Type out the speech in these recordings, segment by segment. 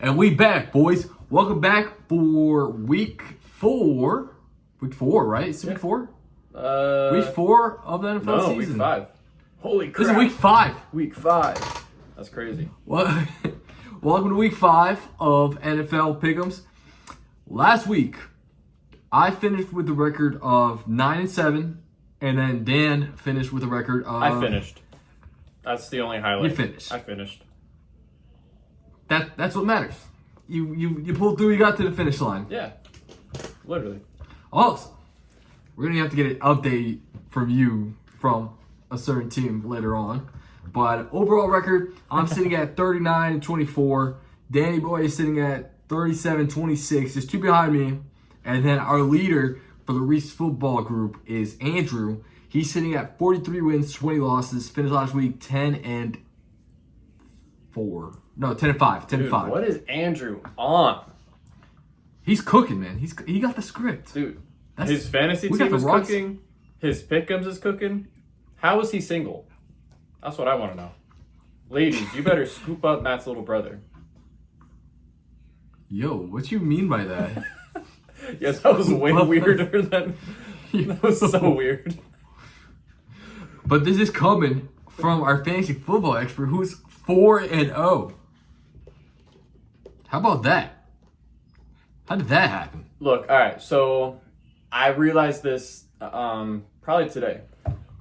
And we back, boys. Welcome back for week 4. Week 4, right? It's week 4? Week 4 of the NFL No, season. week 5. Holy crap. This is week 5. Week 5. That's crazy. Well, welcome to week 5 of NFL Pick'ems. Last week, I finished with the record of 9-7, and then Dan finished with a record of... I finished. That's the only highlight. You finished. I finished. That's what matters. You pulled through, you got to the finish line. Yeah. Literally. Also, we're going to have to get an update from you from a certain team later on. But overall record, I'm sitting at 39-24. Danny Boy is sitting at 37-26, just 2 behind me. And then our leader for the Reese Football Group is Andrew. He's sitting at 43 wins, 20 losses. Finished last week 10-4. No, 10-5. 10-5. Dude, what is Andrew on? He's cooking, man. He got the script. Dude, his fantasy team is cooking. His pick'ems is cooking. How is he single? That's what I want to know. Ladies, you better scoop up Matt's little brother. Yo, what you mean by that? Yes, that was way weirder than... That was so weird. But this is coming from our fantasy football expert who's 4-0. How about that? How did that happen? Look, all right, so I realized this probably today.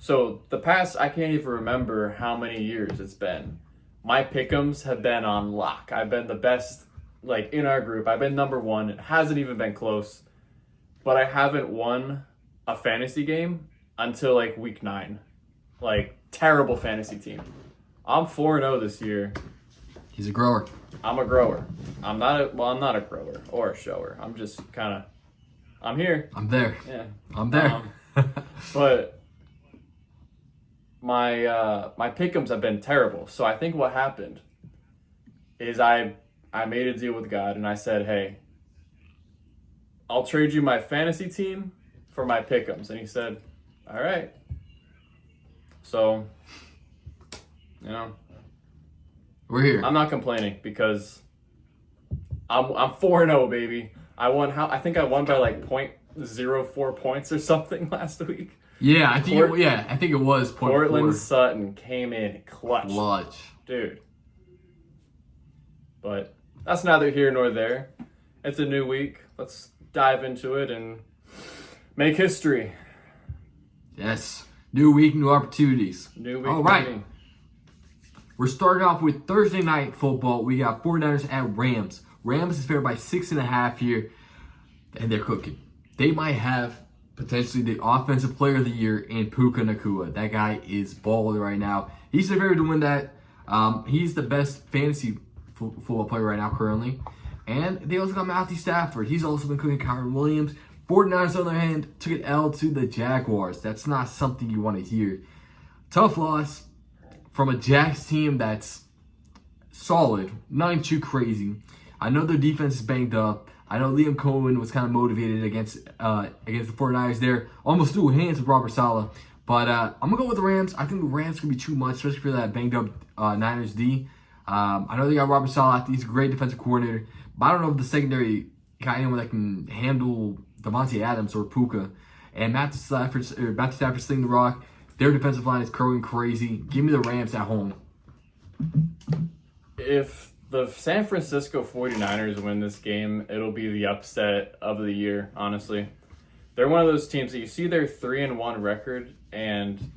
So the past, I can't even remember how many years it's been. My pick'ems have been on lock. I've been the best, like, in our group. I've been number 1. It hasn't even been close. But I haven't won a fantasy game until, like, week 9. Like, terrible fantasy team. I'm 4-0 this year. He's a grower. I'm a grower. I'm not a grower or a shower. I'm just kind of, I'm here. I'm there. Yeah. I'm there. But my pick'ems have been terrible. So I think what happened is I made a deal with God and I said, hey, I'll trade you my fantasy team for my pick'ems. And he said, all right. So, you know, We're here. I'm not complaining because I'm 4-0, baby. I think I won by like 0.04 points or something last week. Yeah, I think it was Portland Sutton came in clutch. Dude. But that's neither here nor there. It's a new week. Let's dive into it and make history. Yes. New week, new opportunities. New week. All right. We're starting off with Thursday night football. We got 49ers at Rams. Rams is favored by 6.5 here, and they're cooking. They might have potentially the offensive player of the year in Puka Nacua. That guy is balling right now. He's the favorite to win that. He's the best fantasy football player right now currently. And they also got Matthew Stafford. He's also been cooking. Kyren Williams. 49ers, on the other hand, took an L to the Jaguars. That's not something you want to hear. Tough loss from a Jags team that's solid, nothing too crazy. I know their defense is banged up. I know Liam Cohen was kind of motivated against the 49ers there. Almost threw hands with Robert Saleh. But I'm going to go with the Rams. I think the Rams can be too much, especially for that banged up Niners D. I know they got Robert Saleh. He's a great defensive coordinator. But I don't know if the secondary got anyone that can handle Devontae Adams or Puka. And Matthew Stafford slinging the rock. Their defensive line is growing crazy. Give me the Rams at home. If the San Francisco 49ers win this game, it'll be the upset of the year, honestly. They're one of those teams that you see their 3-1 record and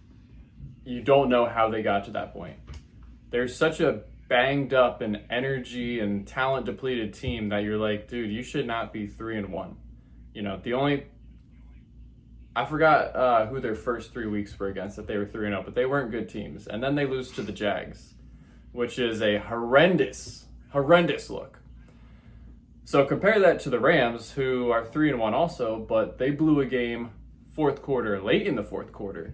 you don't know how they got to that point. They're such a banged up and energy and talent depleted team that you're like, dude, you should not be 3-1. You know, I forgot who their first 3 weeks were against that they were 3-0, but they weren't good teams. And then they lose to the Jags, which is a horrendous look. So compare that to the Rams, who are 3-1 also, but they blew a game late in the fourth quarter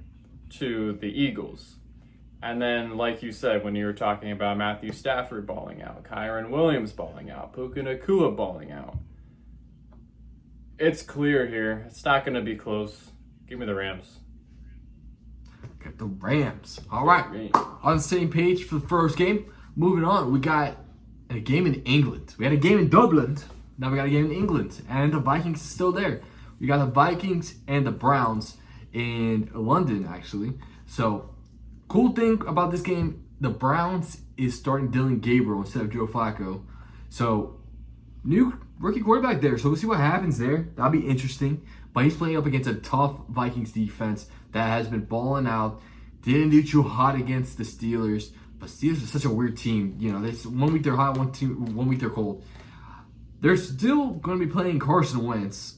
to the Eagles. And then, like you said, when you were talking about Matthew Stafford balling out, Kyren Williams balling out, Puka Nacua balling out, it's clear here. It's not going to be close. Give me the Rams. Got the Rams. All right. On the same page for the first game. Moving on, we got and a game in England. We had a game in Dublin. Now we got a game in England. And the Vikings is still there. We got the Vikings and the Browns in London, actually. So, cool thing about this game, the Browns is starting Dylan Gabriel instead of Joe Flacco. So, new rookie quarterback there. So, we'll see what happens there. That'll be interesting. But he's playing up against a tough Vikings defense that has been balling out. Didn't do too hot against the Steelers. But Steelers are such a weird team. You know, there's 1 week they're hot, 1 week they're cold. They're still going to be playing Carson Wentz.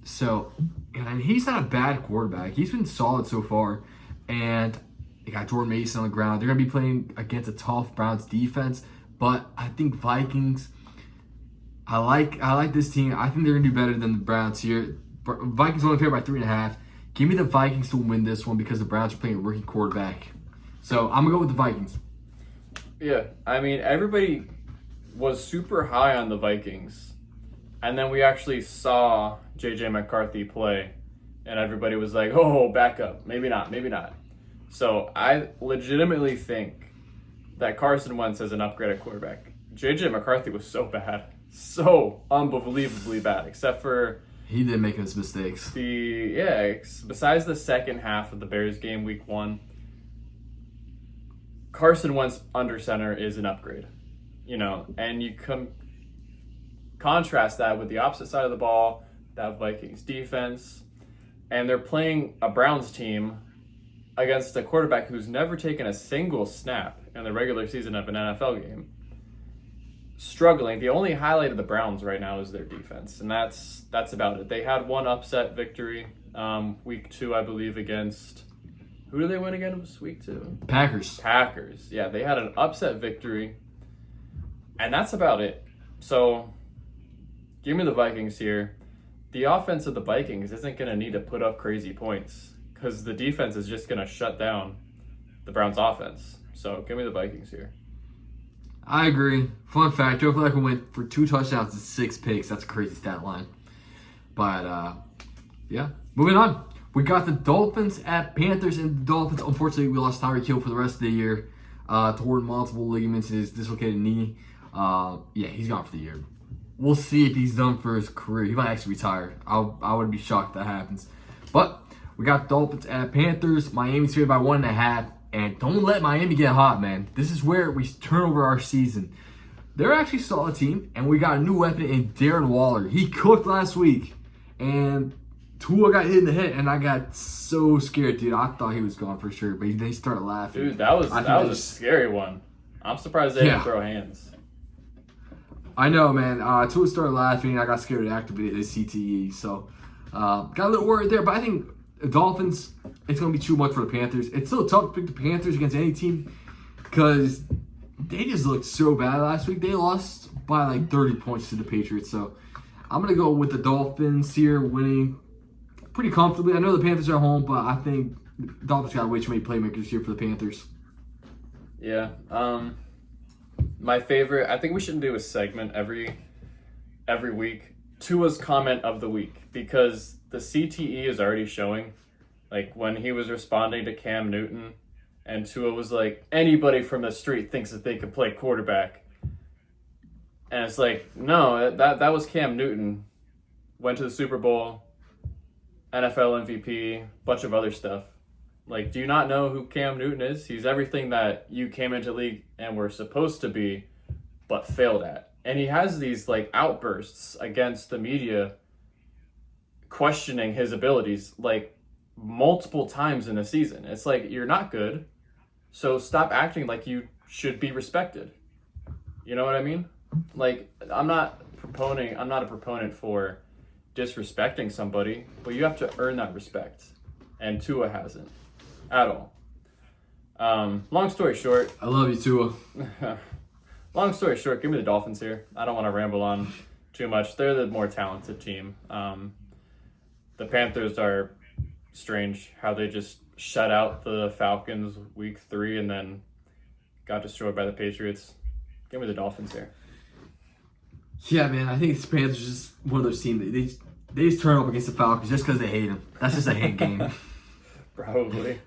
So, and he's not a bad quarterback. He's been solid so far. And they got Jordan Mason on the ground. They're going to be playing against a tough Browns defense. But I think Vikings, I like this team. I think they're going to do better than the Browns here. Vikings only favored by 3.5. Give me the Vikings to win this one because the Browns are playing a rookie quarterback. So, I'm going to go with the Vikings. Yeah, I mean, everybody was super high on the Vikings. And then we actually saw J.J. McCarthy play. And everybody was like, oh, back up. Maybe not, maybe not. So I legitimately think that Carson Wentz is an upgrade at quarterback. J.J. McCarthy was so bad. So unbelievably bad. Except for... He did make his mistakes. Besides the second half of the Bears game, week 1, Carson Wentz under center is an upgrade. You know, and you contrast that with the opposite side of the ball, that Vikings defense, and they're playing a Browns team against a quarterback who's never taken a single snap in the regular season of an NFL game. Struggling. The only highlight of the Browns right now is their defense, and that's about it. They had one upset victory, week 2, I believe, against... Who did they win again? It was week 2? Packers. Yeah, they had an upset victory, and that's about it. So, give me the Vikings here. The offense of the Vikings isn't going to need to put up crazy points because the defense is just going to shut down the Browns' offense. So, give me the Vikings here. I agree. Fun fact, Joe Flacco went for 2 touchdowns and 6 picks. That's a crazy stat line. But, yeah. Moving on. We got the Dolphins at Panthers, and the Dolphins, unfortunately, we lost Tyreek Hill for the rest of the year. Toward multiple ligaments in his dislocated knee. He's gone for the year. We'll see if he's done for his career. He might actually retire. I would be shocked if that happens. But we got Dolphins at Panthers. Miami's favored by 1.5. And don't let Miami get hot, man. This is where we turn over our season. They're actually a solid team, and we got a new weapon in Darren Waller. He cooked last week, and Tua got hit in the head, and I got so scared, dude. I thought he was gone for sure, but they started laughing. Dude, that was a scary one. I'm surprised they didn't throw hands. I know, man. Tua started laughing, and I got scared to activate his CTE. So, got a little worried there, but I think the Dolphins, it's going to be too much for the Panthers. It's still tough to pick the Panthers against any team because they just looked so bad last week. They lost by like 30 points to the Patriots. So, I'm going to go with the Dolphins here winning pretty comfortably. I know the Panthers are at home, but I think the Dolphins got way too many playmakers here for the Panthers. Yeah. My favorite, I think we should do a segment every week. Tua's comment of the week, because the CTE is already showing. Like when he was responding to Cam Newton, and Tua was like, anybody from the street thinks that they can play quarterback. And it's like, no, that was Cam Newton. Went to the Super Bowl, NFL MVP, bunch of other stuff. Like, do you not know who Cam Newton is? He's everything that you came into league and were supposed to be, but failed at. And he has these like outbursts against the media questioning his abilities like multiple times in the season. It's like, you're not good, so stop acting like you should be respected. You know what I mean? Like, I'm not a proponent for disrespecting somebody, but you have to earn that respect. And Tua hasn't at all. Long story short, I love you, Tua. Long story short, give me the Dolphins here. I don't want to ramble on too much. They're the more talented team. The Panthers are strange how they just shut out the Falcons week 3 and then got destroyed by the Patriots. Give me the Dolphins here. Yeah, man, I think the Panthers are just one of those teams. They just turn up against the Falcons just because they hate them. That's just a hate game. Probably.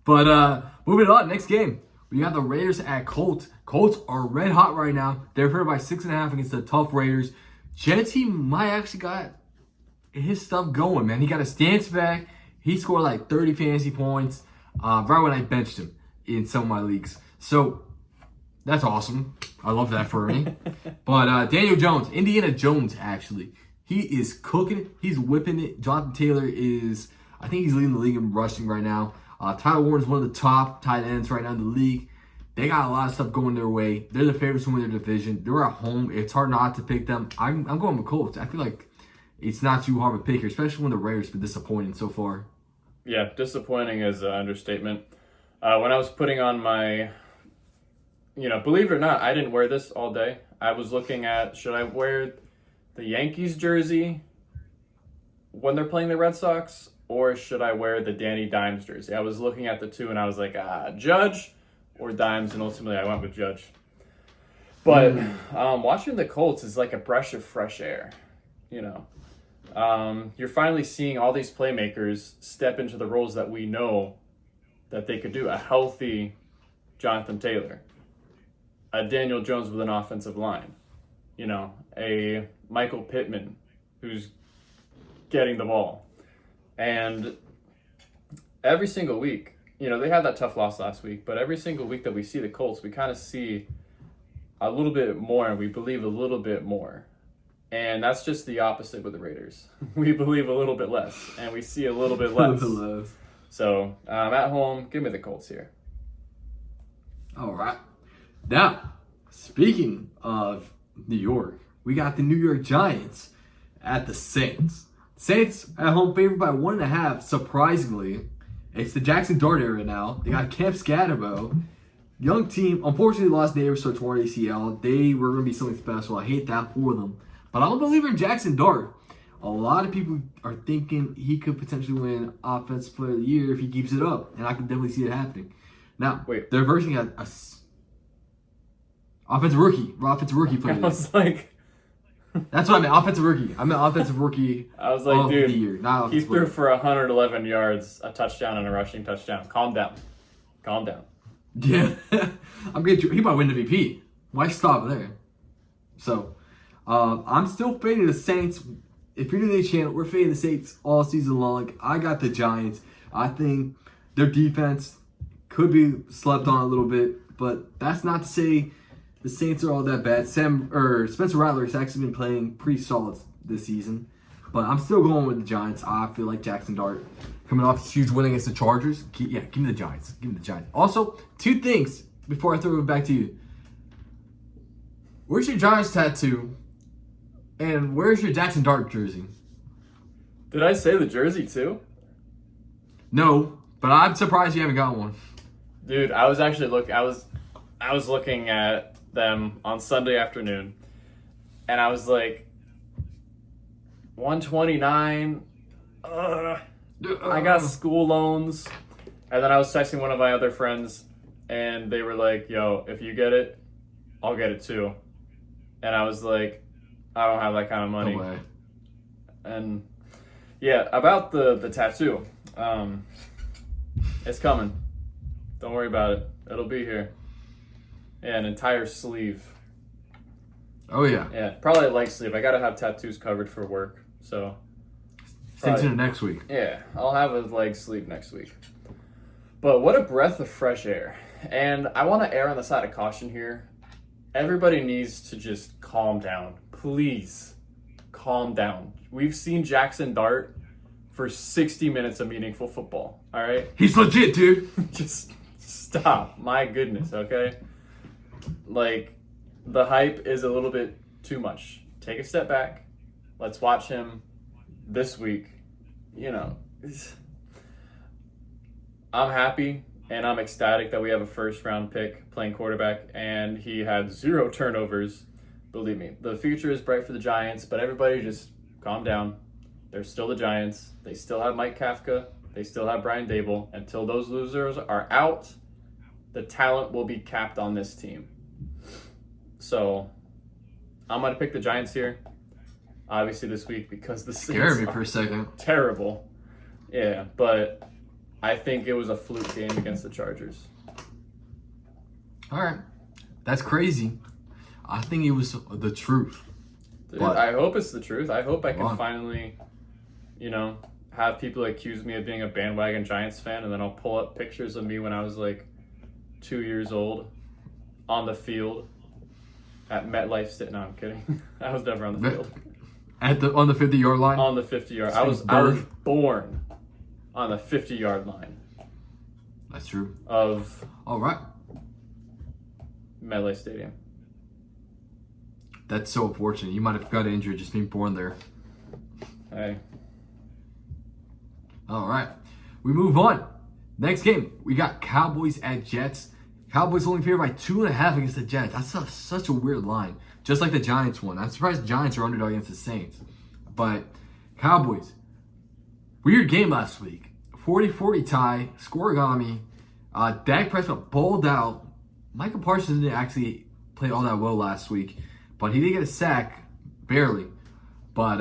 But moving on, next game. We got the Raiders at Colts. Colts are red hot right now. They're favored by 6.5 against the tough Raiders. Jets, might actually got his stuff going, man. He got a stance back. He scored like 30 fantasy points right when I benched him in some of my leagues. So that's awesome. I love that for me. But Daniel Jones, Indiana Jones, actually. He is cooking it. He's whipping it. Jonathan Taylor I think he's leading the league in rushing right now. Tyler Warren is one of the top tight ends right now in the league. They got a lot of stuff going their way. They're the favorites to win their division. They're at home. It's hard not to pick them. I'm going with Colts. I feel like it's not too hard to pick here, especially when the Raiders have been disappointing so far. Yeah, disappointing is an understatement. When I was putting on my, believe it or not, I didn't wear this all day. I was looking at, should I wear the Yankees jersey when they're playing the Red Sox, or should I wear the Danny Dimes jersey? I was looking at the two, and I was like, Judge or Dimes, and ultimately I went with Judge. But watching the Colts is like a breath of fresh air, You're finally seeing all these playmakers step into the roles that we know that they could do. A healthy Jonathan Taylor, a Daniel Jones with an offensive line, a Michael Pittman who's getting the ball. And every single week, they had that tough loss last week, but every single week that we see the Colts, we kind of see a little bit more, and we believe a little bit more. And that's just the opposite with the Raiders. We believe a little bit less, and we see a little bit less. So, at home, give me the Colts here. All right. Now, speaking of New York, we got the New York Giants at the Saints. Saints at home favored by 1.5, surprisingly. It's the Jackson Dart era now. They got Camp Scatterbo. Young team, unfortunately lost Neighbors to torn ACL. They were going to be something special. I hate that for them. But I'm a believer in Jackson Dart. A lot of people are thinking he could potentially win Offensive Player of the Year if he keeps it up. And I can definitely see it happening. Now, they're versing a offensive rookie player. I was like... That's what I meant, offensive rookie. I meant offensive rookie I was like, of dude, the year, not he threw for 111 yards, a touchdown, and a rushing touchdown. Calm down. Yeah. He might win MVP. Why stop there? So, I'm still fading the Saints. If you're new to the channel, we're fading the Saints all season long. I got the Giants. I think their defense could be slept on a little bit, but that's not to say the Saints are all that bad. Spencer Rattler has actually been playing pretty solid this season, but I'm still going with the Giants. I feel like Jackson Dart coming off a huge win against the Chargers. Give me the Giants. Also, two things before I throw it back to you. Where's your Giants tattoo? And where's your Jackson Dart jersey? Did I say the jersey too? No, but I'm surprised you haven't got one. Dude, I was actually I was looking at them on Sunday afternoon, and I was like, 129. I got school loans, and then I was texting one of my other friends, and they were like, "Yo, if you get it, I'll get it too." And I was like, I don't have that kind of money. No way. And yeah, about the tattoo, it's coming. Don't worry about it. It'll be here. Yeah, an entire sleeve. Oh yeah. Yeah, probably a leg sleeve. I gotta have tattoos covered for work, so. Stay tuned next week. Yeah, I'll have a leg sleeve next week. But what a breath of fresh air. And I want to err on the side of caution here. Everybody needs to just calm down. Please, calm down. We've seen Jackson Dart for 60 minutes of meaningful football, all right? He's legit, dude. Just stop. My goodness, okay? Like, the hype is a little bit too much. Take a step back. Let's watch him this week. I'm happy and I'm ecstatic that we have a first-round pick playing quarterback, and he had 0 turnovers. Believe me, the future is bright for the Giants, but everybody just calm down. They're still the Giants. They still have Mike Kafka. They still have Brian Dable. Until those losers are out, the talent will be capped on this team. So I'm going to pick the Giants here, obviously this week, because the Saints scared me for a second. Terrible. Yeah, but I think it was a fluke game against the Chargers. All right. That's crazy. I think it was the truth. Dude, But- I hope it's the truth. I hope I can Wow. finally, have people accuse me of being a bandwagon Giants fan, and then I'll pull up pictures of me when I was like 2 years old on the field at MetLife Stadium. No, I'm kidding. I was never on the field. On the 50-yard line? On the 50-yard. I was born on the 50-yard line That's true. of All right. MetLife Stadium. That's so unfortunate. You might have got injured just being born there. Hey. All right. We move on. Next game, we got Cowboys at Jets. Cowboys only favored by 2.5 against the Jets. That's such a weird line. Just like the Giants one. I'm surprised the Giants are underdog against the Saints. But Cowboys, weird game last week. 40-40 tie. Scorigami. Dak Prescott balled out. Michael Parsons didn't actually play all that well last week. But he did get a sack. Barely. But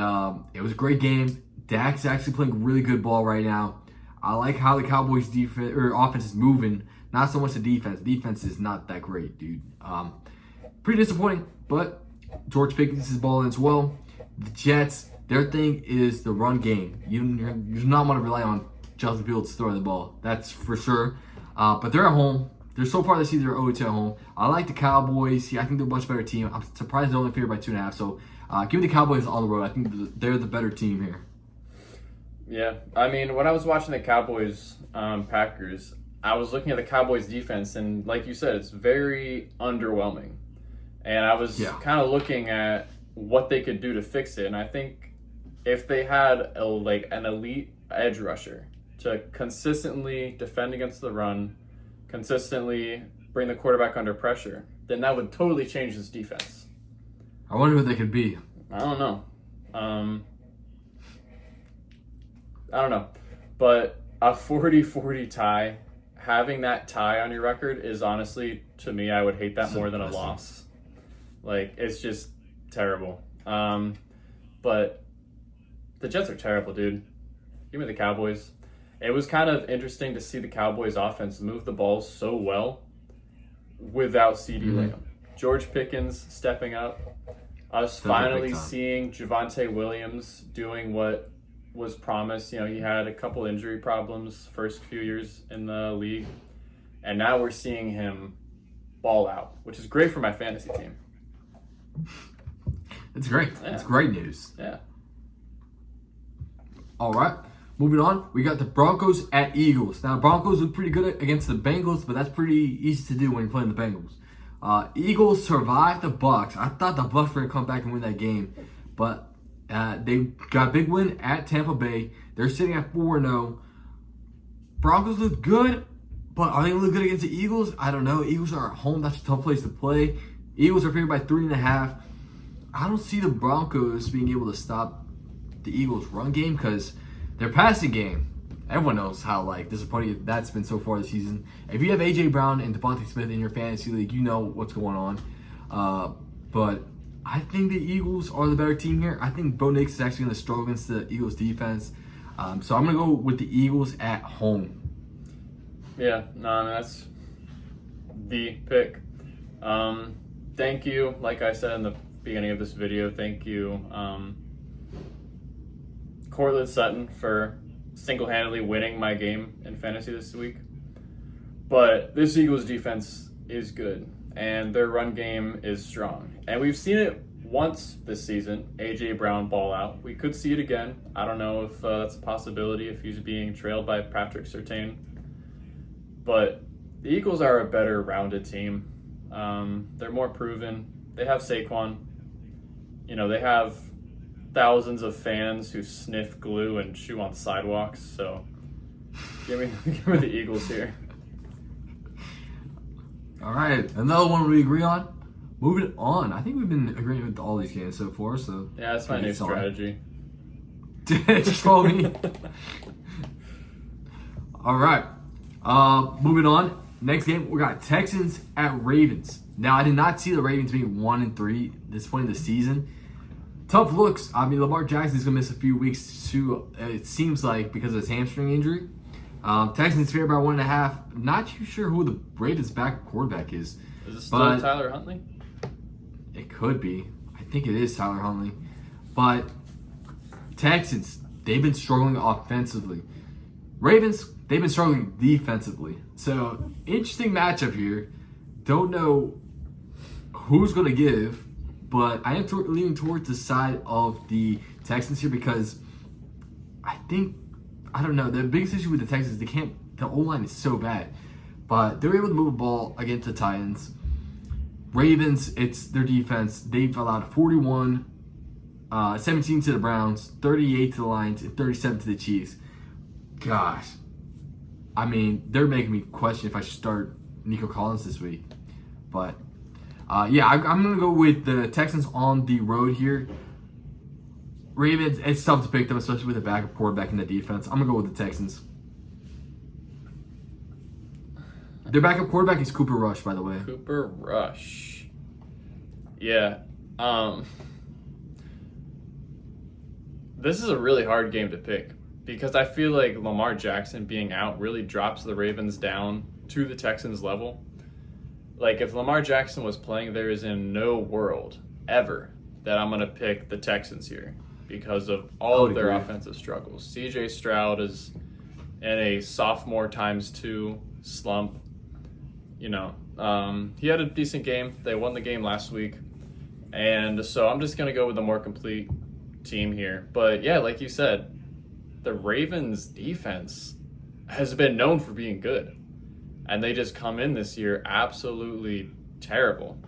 it was a great game. Dak's actually playing really good ball right now. I like how the Cowboys defense or offense is moving. Not so much the defense. Defense is not that great, dude. Pretty disappointing, but George Pickens is balling as well. The Jets, their thing is the run game. You do not want to rely on Justin Fields throwing the ball. That's for sure. But they're at home. They're so far this season, they're 0-2 at home. I like the Cowboys. Yeah, I think they're a much better team. I'm surprised they're only favored by 2.5. So give me the Cowboys on the road. I think they're the better team here. Yeah, I mean, when I was watching the Cowboys Packers, I was looking at the Cowboys defense, and like you said, it's very underwhelming. And I was kind of looking at what they could do to fix it, and I think if they had an elite edge rusher to consistently defend against the run, consistently bring the quarterback under pressure, then that would totally change this defense. I wonder who they could be. I don't know. But a 40-40 tie, having that tie on your record is honestly, to me, I would hate that more than a loss. Like, it's just terrible. But the Jets are terrible, dude. Give me the Cowboys. It was kind of interesting to see the Cowboys offense move the ball so well without CeeDee Lamb. George Pickens stepping up. Us finally seeing Javonte Williams doing what was promised. He had a couple injury problems first few years in the league. And now we're seeing him ball out, which is great for my fantasy team. It's great. Yeah. It's great news. Yeah. All right. Moving on, we got the Broncos at Eagles. Now, Broncos look pretty good against the Bengals, but that's pretty easy to do when you're playing the Bengals. Eagles survived the Bucs. I thought the Bucs were going to come back and win that game, but they got a big win at Tampa Bay. They're sitting at 4-0. Broncos look good, but are they going to look good against the Eagles? I don't know. Eagles are at home. That's a tough place to play. Eagles are favored by 3.5. I don't see the Broncos being able to stop the Eagles' run game because their passing game, everyone knows how disappointing that's been so far this season. If you have A.J. Brown and Devontae Smith in your fantasy league, you know what's going on. But I think the Eagles are the better team here. I think Bo Nix is actually going to struggle against the Eagles defense. So I'm going to go with the Eagles at home. Yeah, no, that's the pick. Thank you, like I said in the beginning of this video, thank you, Cortland Sutton, for single-handedly winning my game in fantasy this week. But this Eagles defense is good, and their run game is strong. And we've seen it once this season, A.J. Brown ball out. We could see it again. I don't know if that's a possibility if he's being trailed by Patrick Surtain. But the Eagles are a better rounded team. They're more proven. They have Saquon. They have thousands of fans who sniff glue and chew on sidewalks. So give me the Eagles here. All right, another one we agree on. Moving on. I think we've been agreeing with all these games so far. So Yeah, that's my new strategy. Just follow me. All right. Moving on. Next game, we got Texans at Ravens. Now, I did not see the Ravens being 1-3 this point in the season. Tough looks. I mean, Lamar Jackson's going to miss a few weeks too, it seems like, because of his hamstring injury. Texans favored by 1.5. Not too sure who the Ravens' back quarterback is. Is it still But Tyler Huntley? it could be. I think it is Tyler Huntley. But Texans, they've been struggling offensively. Ravens, they've been struggling defensively. So, interesting matchup here. Don't know who's going to give, but I am leaning towards the side of the Texans here because I don't know, the biggest issue with the Texans, the O-line is so bad. But they were able to move the ball against the Titans. Ravens, it's their defense. They've allowed 17 to the Browns, 38 to the Lions, and 37 to the Chiefs. Gosh. I mean, they're making me question if I should start Nico Collins this week. But, I'm going to go with the Texans on the road here. Ravens, it's tough to pick them, especially with a backup quarterback in the defense. I'm going to go with the Texans. Their backup quarterback is Cooper Rush, by the way. Cooper Rush. Yeah. This is a really hard game to pick because I feel like Lamar Jackson being out really drops the Ravens down to the Texans level. Like, if Lamar Jackson was playing, there is in no world ever that I'm going to pick the Texans here because of all of their offensive struggles. CJ Stroud is in a sophomore ×2 slump. You know, he had a decent game. They won the game last week. And so I'm just going to go with a more complete team here. But yeah, like you said, the Ravens defense has been known for being good. And they just come in this year absolutely terrible.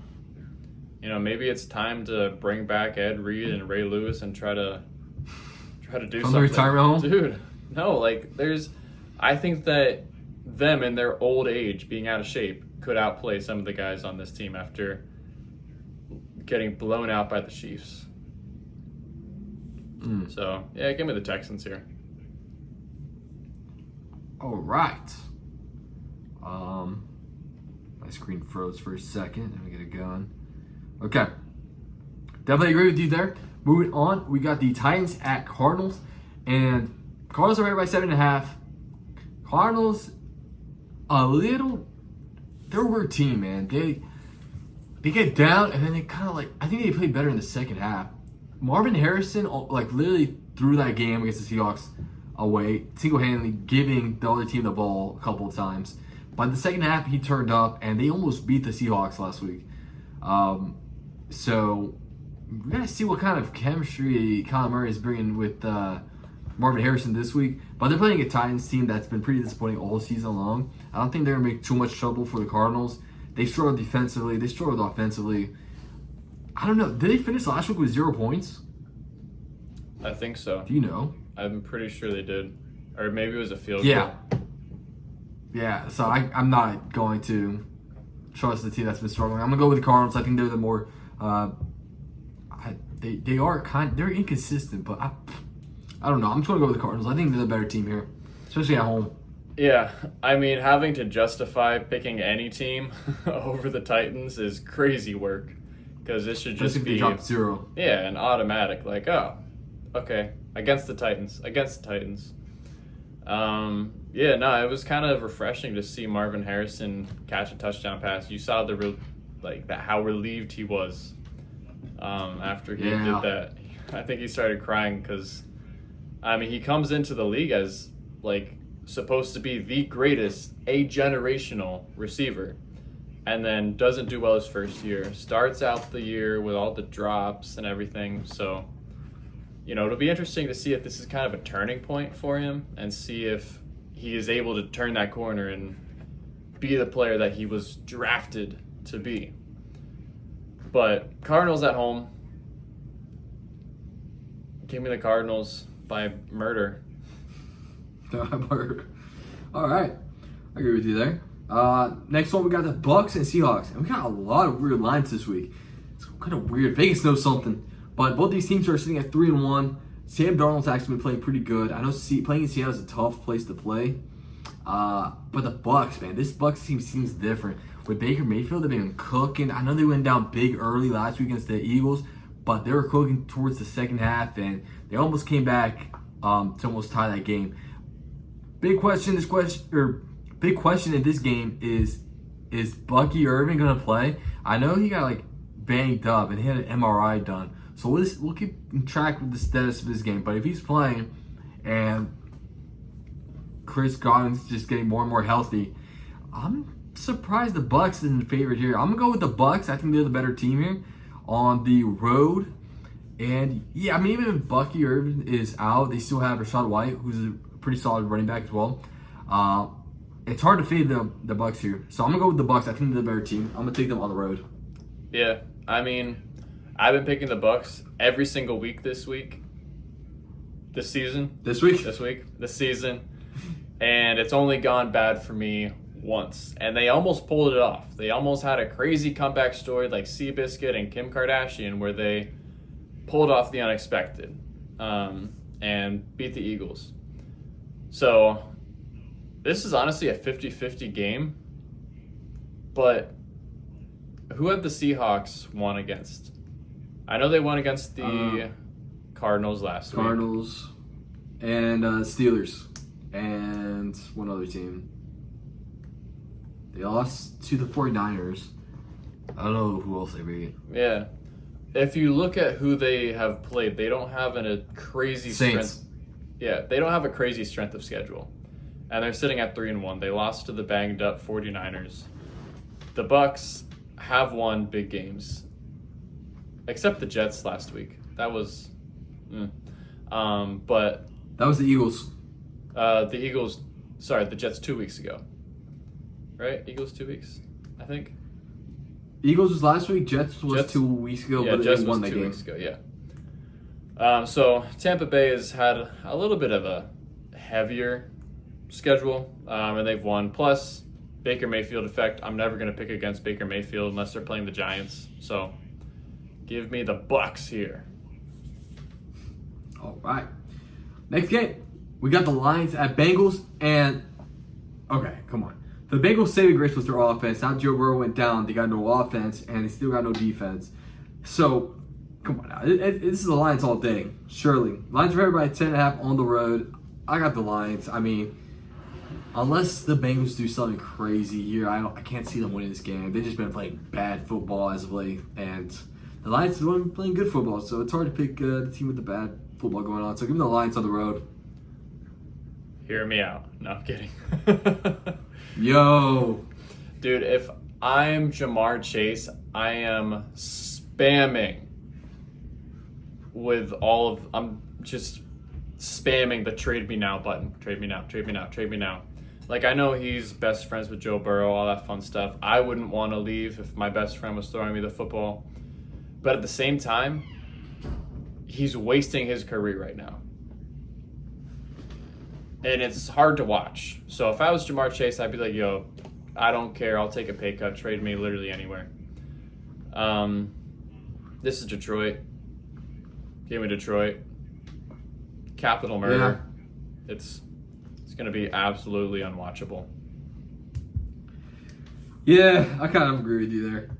You know, maybe it's time to bring back Ed Reed and Ray Lewis and try to do From something. the retirement home? Dude, no, like I think that them in their old age being out of shape could outplay some of the guys on this team after getting blown out by the Chiefs. So, yeah, give me the Texans here. All right. My screen froze for a second. Let me get it going. Okay. Definitely agree with you there. Moving on, we got the Titans at Cardinals. And Cardinals are right by 7.5. Cardinals, they're a weird team, man. They get down, and then they kind of I think they play better in the second half. Marvin Harrison, literally threw that game against the Seahawks away, single-handedly giving the other team the ball a couple of times. By the second half, he turned up, and they almost beat the Seahawks last week. So we're going to see what kind of chemistry Kyler Murray is bringing with Marvin Harrison this week. But they're playing a Titans team that's been pretty disappointing all season long. I don't think they're going to make too much trouble for the Cardinals. They struggled defensively. They struggled offensively. I don't know. Did they finish last week with 0 points? I think so. Do you know? I'm pretty sure they did. Or maybe it was a field Yeah. goal. Yeah, so I'm not going to trust the team that's been struggling. I'm going to go with the Cardinals. I think they're the more... they're inconsistent, but I don't know. I'm just going to go with the Cardinals. I think they're the better team here, especially at home. Yeah, I mean, having to justify picking any team over the Titans is crazy work because this should just be drop 0. Yeah, an automatic. Like, oh, okay, against the Titans. Yeah, no, it was kind of refreshing to see Marvin Harrison catch a touchdown pass. You saw how relieved he was after he did that. I think he started crying because, I mean, he comes into the league as supposed to be the greatest, a generational receiver, and then doesn't do well his first year. Starts out the year with all the drops and everything. So, you know, it'll be interesting to see if this is kind of a turning point for him and see if he is able to turn that corner and be the player that he was drafted to be. But Cardinals at home. Give me the Cardinals by murder. All right. I agree with you there. Next one, we got the Bucks and Seahawks. And we got a lot of weird lines this week. It's kind of weird. Vegas knows something. But both these teams are sitting at 3-1. Sam Darnold's actually been playing pretty good. I know playing in Seattle is a tough place to play. But the Bucks, man, this Bucks team seems different. With Baker Mayfield, they've been cooking. I know they went down big early last week against the Eagles, but they were cooking towards the second half, and they almost came back to almost tie that game. Big question in this game is is Bucky Irving gonna play? I know he got like banged up and he had an MRI done, so we'll keep track with the status of his game. But if he's playing and Chris Godwin's just getting more and more healthy, I'm surprised the Bucks isn't favored here. I'm gonna go with the Bucks. I think they're the better team here on the road. And yeah, I mean, even if Bucky Irving is out, they still have Rachaad White, who's a pretty solid running back as well. It's hard to fade the Bucks here, so I'm gonna go with the Bucks. I think they're the better team. I'm gonna take them on the road. Yeah, I mean, I've been picking the Bucks every single week this season, and it's only gone bad for me once. And they almost pulled it off. They almost had a crazy comeback story like Seabiscuit and Kim Kardashian, where they pulled off the unexpected and beat the Eagles. So this is honestly a 50-50 game, but who have the Seahawks won against? I know they won against the Cardinals last week. Cardinals and Steelers and one other team. They lost to the 49ers. I don't know who else they beat. Yeah. If you look at who they have played, they don't have a crazy Saints. strength. Yeah, they don't have a crazy strength of schedule. And they're sitting at 3-1. They lost to the banged up 49ers. The Bucks have won big games. Except the Jets last week. That was but That was the Eagles. the Jets 2 weeks ago. Right? Eagles 2 weeks, I think. Eagles was last week. Jets was 2 weeks ago. Yeah, but Jets they won was that 2 game. weeks ago, yeah. So Tampa Bay has had a little bit of a heavier schedule, and they've won. Plus, Baker Mayfield effect. I'm never going to pick against Baker Mayfield unless they're playing the Giants. So give me the Bucks here. All right. Next game, we got the Lions at Bengals, and okay, come on. The Bengals' saving grace was their offense. Now Joe Burrow went down. They got no offense, and they still got no defense. So, come on now. This is the Lions all day, surely. Lions are favored by 10.5 on the road. I got the Lions. I mean, unless the Bengals do something crazy here, I can't see them winning this game. They've just been playing bad football as of late, and the Lions have been playing good football, so it's hard to pick the team with the bad football going on. So give me the Lions on the road. Hear me out. No, I'm kidding. Yo. Dude, if I'm Jamar Chase, I am spamming I'm just spamming the trade me now button. Trade me now, trade me now, trade me now. Like, I know he's best friends with Joe Burrow, all that fun stuff. I wouldn't want to leave if my best friend was throwing me the football. But at the same time, he's wasting his career right now. And it's hard to watch. So if I was Jamar Chase, I'd be like, yo, I don't care. I'll take a pay cut. Trade me literally anywhere. This is Detroit. Give me Detroit. Capital murder. Yeah. It's going to be absolutely unwatchable. Yeah, I kind of agree with you there.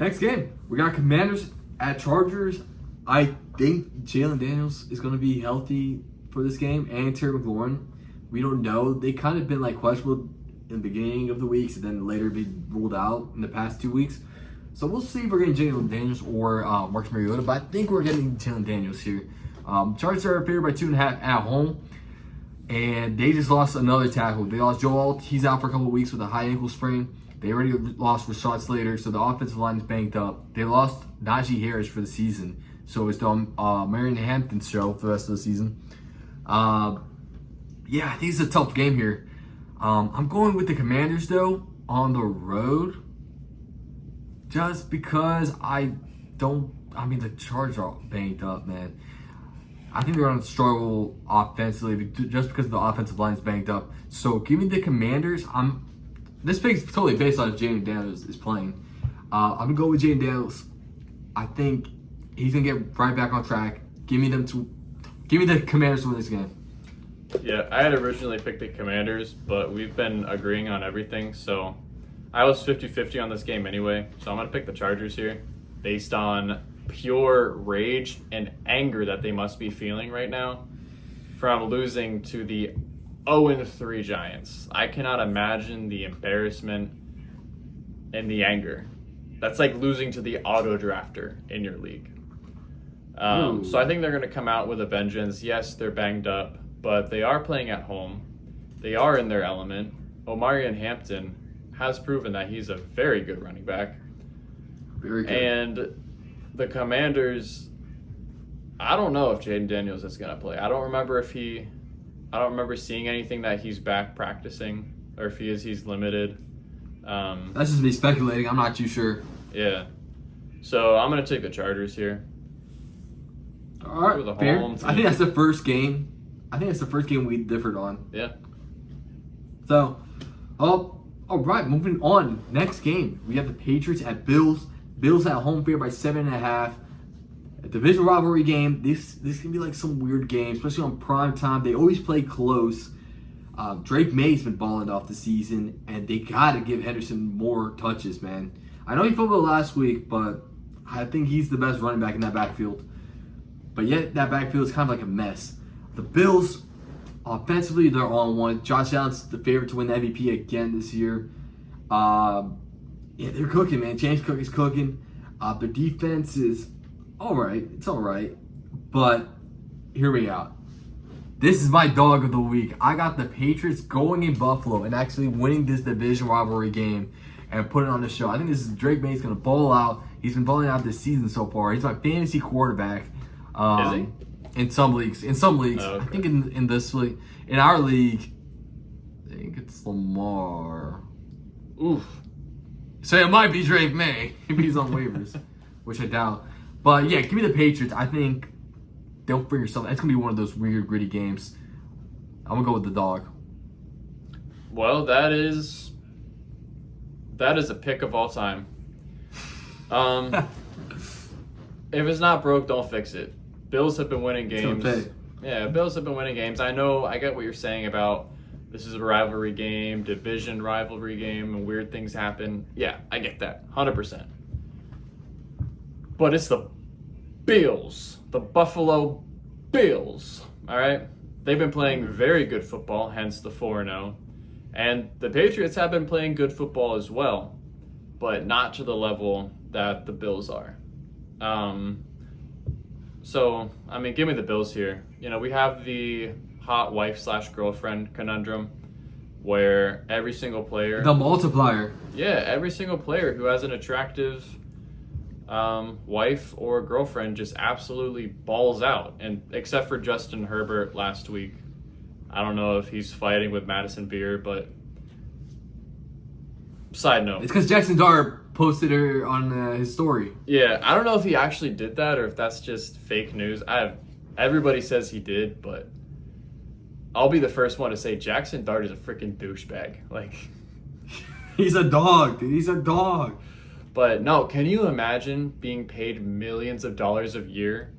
Next game, we got Commanders at Chargers. I think Jalen Daniels is going to be healthy for this game, and Terry McLaurin. We don't know. They kind of been like questionable in the beginning of the weeks and then later be ruled out in the past 2 weeks. So we'll see if we're getting Jalen Daniels or Marcus Mariota, but I think we're getting Jalen Daniels here. Chargers are favored by 2.5 at home, and they just lost another tackle. They lost Joe Alt. He's out for a couple of weeks with a high ankle sprain. They already lost Rashad Slater, so the offensive line is banked up. They lost Najee Harris for the season, so it's the Marion Hampton show for the rest of the season. Yeah, I think it's a tough game here. I'm going with the Commanders, though, on the road. Just because the Chargers are banked up, man. I think they're going to struggle offensively just because the offensive line is banked up. So give me the Commanders. This pick's totally based on if Jalen Daniels is playing. I'm going to go with Jalen Daniels. I think he's going to get right back on track. Give me the Commanders to win this game. Yeah, I had originally picked the Commanders, but we've been agreeing on everything, so I was 50-50 on this game anyway, so I'm going to pick the Chargers here based on pure rage and anger that they must be feeling right now from losing to the 0-3 Giants. I cannot imagine the embarrassment in the anger. That's like losing to the auto drafter in your league. So I think they're going to come out with a vengeance. Yes, they're banged up, but they are playing at home. They are in their element. Omarion Hampton has proven that he's a very good running back. Very good. And the Commanders, I don't know if Jaden Daniels is going to play. I don't remember seeing anything that he's back practicing, or if he is, he's limited. That's just me speculating. I'm not too sure. Yeah. So I'm going to take the Chargers here. All right, With a fair. home team. I think that's the first game. We differed on. Yeah. So, all right, moving on. Next game, we have the Patriots at Bills. Bills at home fair by 7.5. A division rivalry game. This can be like some weird game, especially on prime time. They always play close. Drake May's been balling off the season, and they got to give Henderson more touches, man. I know he fumbled last week, but I think he's the best running back in that backfield. But yet, that backfield is kind of like a mess. The Bills, offensively, they're on one. Josh Allen's the favorite to win the MVP again this year. Yeah, they're cooking, man. James Cook is cooking. Their defense is all right. It's all right. But hear me out. This is my dog of the week. I got the Patriots going in Buffalo and actually winning this division rivalry game and putting it on the show. I think this is Drake May's going to ball out. He's been balling out this season so far. He's my fantasy quarterback. Is he? In some leagues. Oh, okay. I think in this league. In our league, I think it's Lamar. Oof. So it might be Drake May if he's on waivers, which I doubt. But yeah, give me the Patriots. I think they'll figure something. It's going to be one of those weird, gritty games. I'm going to go with the dog. Well, that is a pick of all time. If it's not broke, don't fix it. Bills have been winning games. okay. Yeah, Bills have been winning games. I get what you're saying about this is a rivalry game, division rivalry game, and weird things happen. Yeah, I get that. 100%. But it's the Bills. The Buffalo Bills. All right? They've been playing very good football, hence the 4-0. And the Patriots have been playing good football as well, but not to the level that the Bills are. So, I mean, give me the Bills here. You know, we have the hot wife/girlfriend conundrum where every single player... The multiplier. Yeah, every single player who has an attractive wife or girlfriend just absolutely balls out. And except for Justin Herbert last week. I don't know if he's fighting with Madison Beer, but side note. It's because Jackson Dart posted her on his story. Yeah, I don't know if he actually did that or if that's just fake news. Everybody says he did, but I'll be the first one to say Jackson Dart is a freaking douchebag. Like, He's a dog, dude. He's a dog. but no, can you imagine being paid millions of dollars a year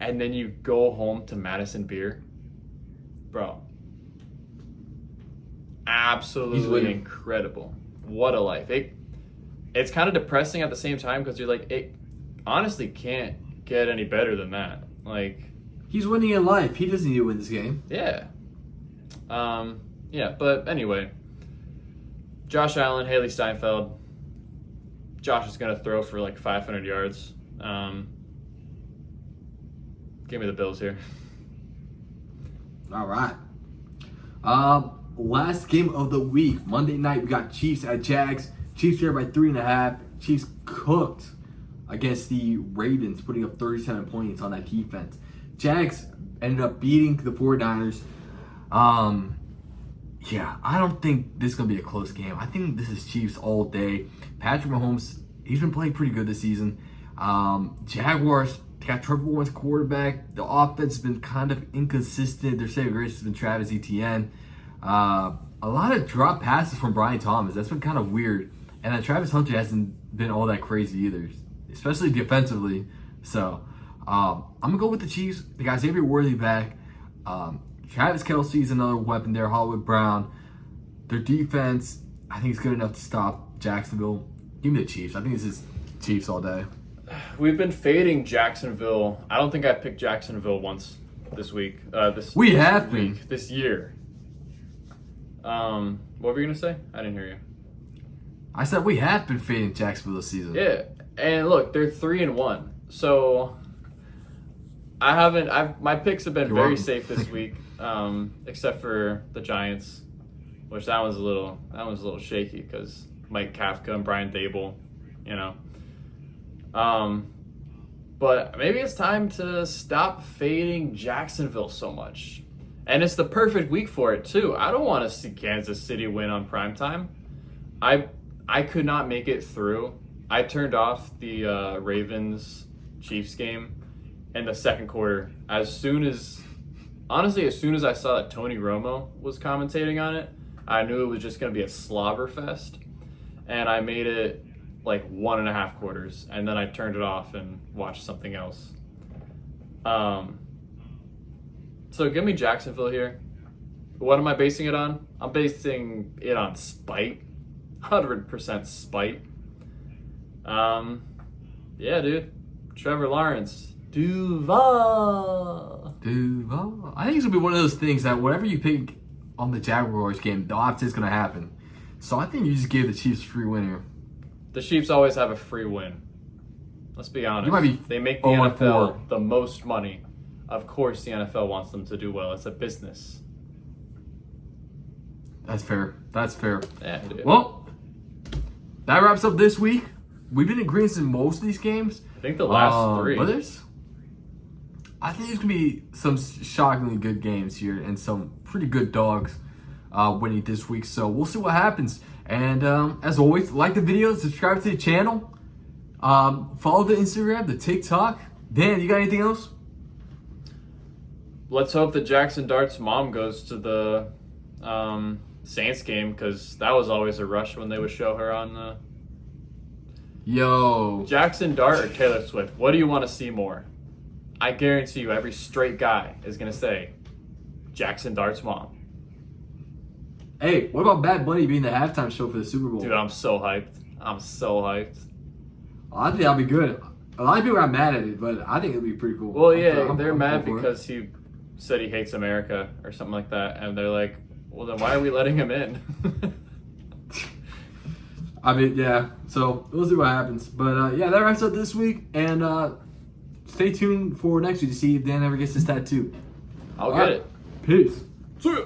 and then you go home to Madison Beer? Bro. Absolutely incredible. What a life. It's kind of depressing at the same time because you're like, it honestly can't get any better than that. Like, He's winning in life. He doesn't need to win this game. yeah. Yeah, but anyway. Josh Allen, Haley Steinfeld. Josh is going to throw for like 500 yards. Give me the Bills here. All right. Last game of the week, Monday night, we got Chiefs at Jags. Chiefs here by 3.5. Chiefs cooked against the Ravens, putting up 37 points on that defense. Jags ended up beating the 49ers. Yeah, I don't think this is going to be a close game. I think this is Chiefs all day. Patrick Mahomes, he's been playing pretty good this season. Jaguars got Trevor Lawrence quarterback. The offense has been kind of inconsistent. Their saving grace has been Travis Etienne. A lot of drop passes from Brian Thomas. That's been kind of weird. And then Travis Hunter hasn't been all that crazy either, especially defensively. So I'm going to go with the Chiefs. They got Xavier Worthy back. Travis Kelce is another weapon there. Hollywood Brown. Their defense, I think, is good enough to stop Jacksonville. Give me the Chiefs. I think this is Chiefs all day. We've been fading Jacksonville. I don't think I picked Jacksonville once this week. This year. What were you going to say? I didn't hear you. I said we have been fading Jacksonville this season. Yeah, and look, they're 3-1. So my picks have been You're very welcome. safe this week, except for the Giants, which that was a little shaky because Mike Kafka and Brian Dable, you know. But maybe it's time to stop fading Jacksonville so much. And it's the perfect week for it, too. I don't want to see Kansas City win on primetime. I could not make it through. I turned off the Ravens-Chiefs game in the second quarter. As soon as I saw that Tony Romo was commentating on it, I knew it was just going to be a slobber fest. And I made it like 1.5 quarters, and then I turned it off and watched something else. So give me Jacksonville here. What am I basing it on? I'm basing it on spite. 100% spite. Yeah, dude. Trevor Lawrence. Duval. I think it's gonna be one of those things that whatever you pick on the Jaguars game, the opposite's gonna happen. So I think you just give the Chiefs a free win here. The Chiefs always have a free win. Let's be honest. You might be they make the 0-4. NFL the most money. Of course the NFL wants them to do well. It's a business. That's fair. Yeah, dude. Well, that wraps up this week. We've been in agreement in most of these games. I think the last three. But I think there's going to be some shockingly good games here and some pretty good dogs winning this week. So we'll see what happens. And as always, like the video, subscribe to the channel, follow the Instagram, the TikTok. Dan, you got anything else? Let's hope that Jackson Dart's mom goes to the Saints game, because that was always a rush when they would show her on the... Yo. Jackson Dart or Taylor Swift, what do you want to see more? I guarantee you every straight guy is going to say Jackson Dart's mom. Hey, what about Bad Bunny being the halftime show for the Super Bowl? Dude, I'm so hyped. I think that'll be good. A lot of people got mad at it, but I think it'll be pretty cool. Well, yeah, they're I'm mad cool for it. because he said he hates America or something like that, and they're like, well, then why are we letting him in? I mean, yeah. So we'll see what happens. But yeah, that wraps up this week. And stay tuned for next week to see if Dan ever gets his tattoo. I'll All get right. it. Peace. See ya.